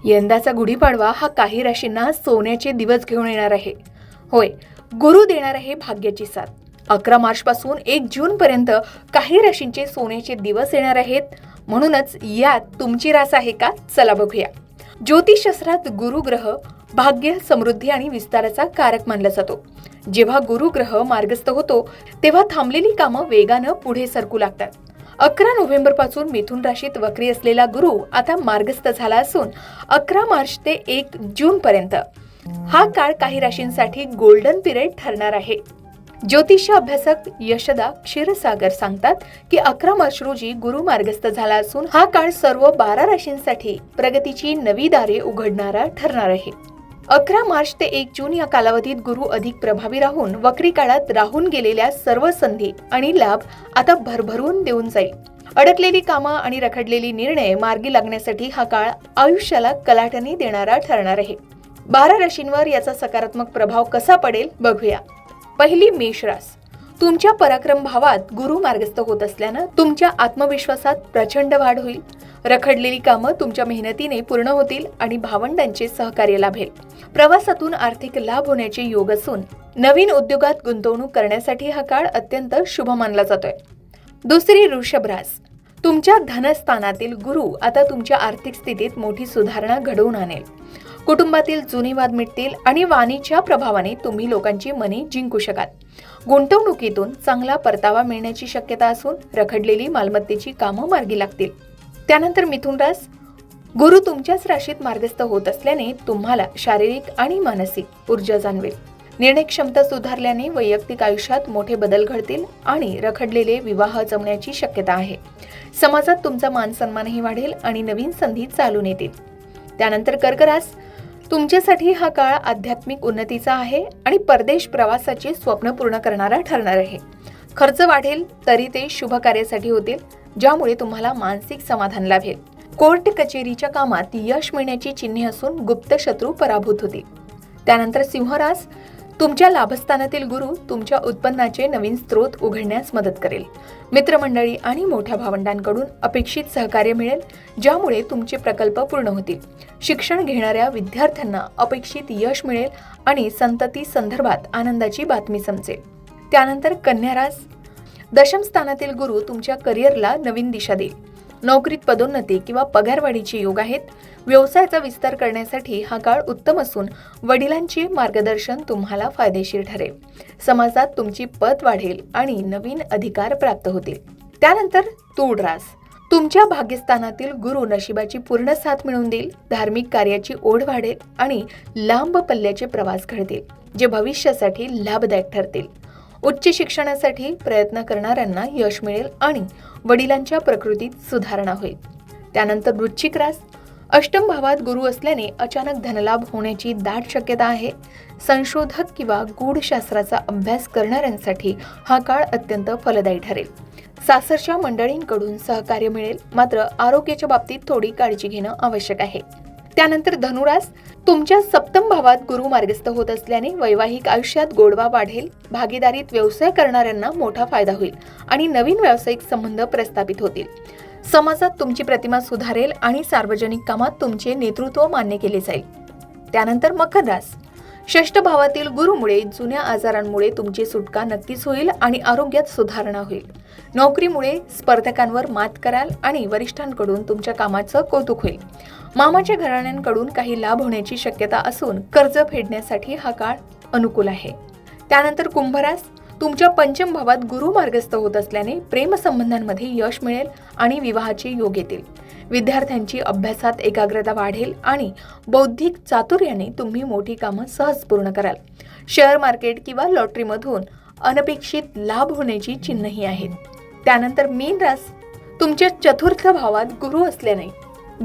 यंदाचा गुढीपाडवा हा काही राशींना सोन्याचे दिवस घेऊन येणार आहे. होय, गुरु देणार आहे भाग्याची साथ. 11 मार्च पासून 1 जून पर्यंत काही राशींचे सोन्याचे दिवस येणार आहेत. म्हणूनच यात तुमची रास आहे का? चला बघूया. ज्योतिषशास्त्रात गुरु ग्रह भाग्य, समृद्धी आणि विस्ताराचा कारक मानला जातो. जेव्हा गुरु ग्रह मार्गस्थ होतो तेव्हा थांबलेली कामं वेगानं पुढे सरकू लागतात. 11 नोव्हेंबर पासून मिथुन राशीत वक्री असलेला गुरु आता मार्गस्थ झाला असून 11 मार्च ते 1 जून पर्यंत हा काळ काही राशींसाठी गोल्डन पिरियड ठरणार आहे. ज्योतिष अभ्यासक यशदा क्षीरसागर सांगतात की 11 मार्च रोजी गुरु मार्गस्थ झाला असून हा काळ सर्व 12 राशींसाठी प्रगतीची नवी दारे उघडणारा ठरणार आहे. 11 मार्च ते 1 जून या कालावधीत गुरु अधिक प्रभावी राहून वक्री काळात राहून गेलेल्या सर्व संधी आणि लाभ आता भरभरून देऊन जाईल. अडकलेली कामं आणि रखडलेली निर्णय मार्गी लागण्यासाठी हा काळ आयुष्याला कलाटणी देणारा ठरणार आहे. 12 राशींवर याचा सकारात्मक प्रभाव कसा पडेल बघूया. पहिली, मेष रास. तुमच्या पराक्रम भावात गुरु मार्गस्थ होत असल्यानं तुमच्या आत्मविश्वासात प्रचंड वाढ होईल. रखडलेली कामं तुमच्या मेहनतीने पूर्ण होतील आणि भावंडांचे सहकार्य लाभेल. प्रवासातून आर्थिक लाभ होण्याचे योग असून नवीन उद्योगात गुंतवणूक करण्यासाठी हा काळ अत्यंत शुभ मानला जातोय. दुसरी, वृषभ रास. तुमच्या धनस्थानातील गुरु आता तुमच्या आर्थिक स्थितीत मोठी सुधारणा घडवून आणेल. कुटुंबातील जुने वाद मिटतील आणि वाणीच्या प्रभावाने तुम्ही लोकांची मने जिंकू शकाल. गुंतवणुकीतून चांगला परतावा मिळण्याची शक्यता असून रखडलेली मालमत्तेची कामं मार्गी लागतील. त्यानंतर मिथुन रास. गुरु तुमच्याच राशीत मार्गस्थ होत असल्याने तुम्हाला शारीरिक आणि मानसिक ऊर्जा जाणवेल. निर्णय क्षमता सुधारल्याने वैयक्तिक आयुष्यात मोठे बदल घडतील आणि रखडलेले विवाह जमण्याची शक्यता आहे. समाजात तुमचा मान सन्मानही वाढेल आणि नवीन संधी चालून येतील. त्यानंतर कर्क रास. तुमच्यासाठी हा काळ आध्यात्मिक उन्नतीचा आहे आणि परदेश प्रवासाचे स्वप्न पूर्ण करणारा ठरणार आहे. खर्च वाढेल तरी ते शुभ कार्यासाठी होतील, ज्यामुळे तुम्हाला मानसिक समाधान लाभेल. कोर्ट कचेरीच्या कामात यश मिळण्याची चिन्हे असून गुप्त शत्रू पराभूत होतील. त्यानंतर सिंह रास. तुमच्या लाभस्थानातील गुरु तुमच्या उत्पन्नाचे नवीन स्रोत उघडण्यास मदत करेल. मित्रमंडळी आणि मोठ्या भावंडांकडून अपेक्षित सहकार्य मिळेल, ज्यामुळे तुमचे प्रकल्प पूर्ण होतील. शिक्षण घेणाऱ्या विद्यार्थ्यांना अपेक्षित यश मिळेल आणि संतती संदर्भात आनंदाची बातमी समजेल. त्यानंतर कन्या रास. दशम स्थानातील गुरु तुमच्या करिअरला नवीन दिशा देईल. नोकरीत पदोन्नती किंवा पगारवाढीचे योग आहेत. व्यवसायाचा विस्तार करण्यासाठी हा काळ उत्तम असून वडिलांचे मार्गदर्शन तुम्हाला फायदेशीर ठरेल. समाजात तुमची पत वाढेल आणि नवीन अधिकार प्राप्त होतील. त्यानंतर तुळ रास. तुमच्या भाग्यस्थानातील गुरु नशिबाची पूर्ण साथ मिळवून देईल. धार्मिक कार्याची ओढ वाढेल आणि लांब पल्ल्याचे प्रवास घडतील, जे भविष्यासाठी लाभदायक ठरतील. उच्च शिक्षणासाठी प्रयत्न करणाऱ्यांना यश मिळेल आणि वडिलांच्या प्रकृतीत सुधारणा होईल. त्यानंतर वृश्चिक रास. अष्टम भावात गुरु असल्याने अचानक धनलाभ होण्याची दाट शक्यता आहे. संशोधक किंवा गूढशास्त्राचा अभ्यास करणाऱ्यांसाठी हा काळ अत्यंत फलदायी ठरेल. सासरच्या मंडळींकडून सहकार्य मिळेल, मात्र आरोग्याच्या बाबतीत थोडी काळजी घेणं आवश्यक आहे. त्यानंतर धनुरास. तुमच्या सप्तम भावात गुरु मार्गस्थ होत असल्याने वैवाहिक आयुष्यात गोडवा वाढेल. भागीदारीत व्यवसाय करणाऱ्यांना मोठा फायदा होईल आणि नवीन व्यावसायिक संबंध प्रस्थापित होतील. समाजात तुमची प्रतिमा सुधारेल आणि सार्वजनिक कामात तुमचे नेतृत्व मान्य केले जाईल. त्यानंतर मकर रास. षष्ठ भावातील गुरुमुळे जुन्या आजारांमुळे तुमची सुटका नक्कीच होईल आणि आरोग्यात सुधारणा होईल. नोकरीमुळे स्पर्धकांवर मात कराल आणि वरिष्ठांकडून तुमच्या कामाचं कौतुक होईल. मामाच्या घराण्यांकडून काही लाभ होण्याची शक्यता असून कर्ज फेडण्यासाठी हा काळ अनुकूल आहे. त्यानंतर कुंभ रास. तुमच्या पंचम भावात गुरु मार्गस्थ होत असल्याने प्रेमसंबंधांमध्ये यश मिळेल आणि विवाहाचे योग येतील. विद्यार्थ्यांची अभ्यासात एकाग्रता वाढेल आणि बौद्धिक चातुर्याने तुम्ही मोठी कामं सहज पूर्ण कराल. शेअर मार्केट किंवा लॉटरीमधून अनपेक्षित लाभ होण्याची चिन्हही आहेत. त्यानंतर मीन रास. तुमच्या चतुर्थ भावात गुरु असल्याने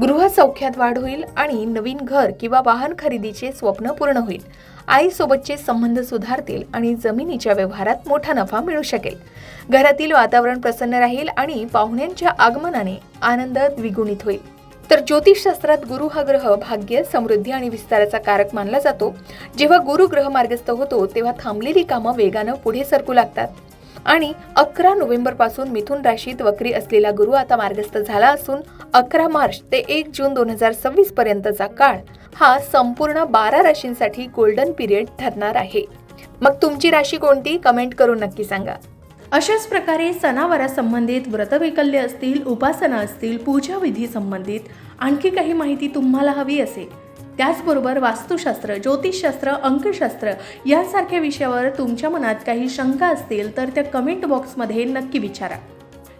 गृह सौख्यात वाढ होईल आणि नवीन घर किंवा वाहन खरेदीचे स्वप्न पूर्ण होईल. आईसोबतचे संबंध सुधारतील आणि जमिनीच्या व्यवहारात मोठा नफा मिळू शकेल. घरातील वातावरण प्रसन्न राहील आणि पाहुण्यांच्या आगमनाने आनंद द्विगुणित होईल. तर ज्योतिषशास्त्रात गुरु हा ग्रह भाग्य, समृद्धी आणि विस्ताराचा कारक मानला जातो. जेव्हा गुरु ग्रह मार्गस्थ होतो तेव्हा थांबलेली कामं वेगानं पुढे सरकू लागतात. आणि 11 नोव्हेंबरपासून मिथुन राशीत वक्री असलेला गुरु आता मार्गस्थ झाला असून 11 मार्च ते 1 जून 2026 पर्यंतचा काळ हा संपूर्ण 12 राशींसाठी गोल्डन पिरियड ठरणार आहे. मग तुमची राशी कोणती कमेंट करून नक्की सांगा. अशाच प्रकारे सणावारा संबंधित व्रतवैकल्य असतील, उपासना असतील, पूजा विधी संबंधित आणखी काही माहिती तुम्हाला हवी असेल, त्याचबरोबर वास्तुशास्त्र, ज्योतिषशास्त्र, अंकशास्त्र यांसारख्या विषयावर तुमच्या मनात काही शंका असतील तर त्या कमेंट बॉक्समध्ये नक्की विचारा.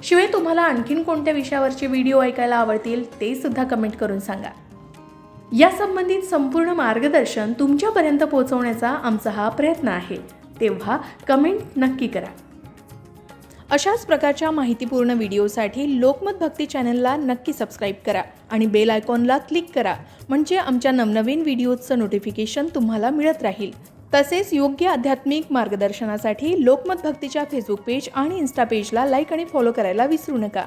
शिवाय तुम्हाला आणखीन कोणत्या विषयावरचे व्हिडिओ ऐकायला आवडतील ते सुद्धा कमेंट करून सांगा. या संबंधित संपूर्ण मार्गदर्शन तुमच्यापर्यंत पोहोचवण्याचा आमचा हा प्रयत्न आहे, तेव्हा कमेंट नक्की करा. अशाच प्रकारच्या माहितीपूर्ण व्हिडिओसाठी लोकमत भक्ती चॅनलला नक्की सबस्क्राईब करा आणि बेल आयकॉनला क्लिक करा, म्हणजे आमच्या नवनवीन व्हिडिओचं नोटिफिकेशन तुम्हाला मिळत राहील. तसेच योग्य आध्यात्मिक मार्गदर्शनासाठी लोकमत भक्तीच्या फेसबुक पेज आणि इन्स्टा पेजला लाईक आणि फॉलो करायला विसरू नका.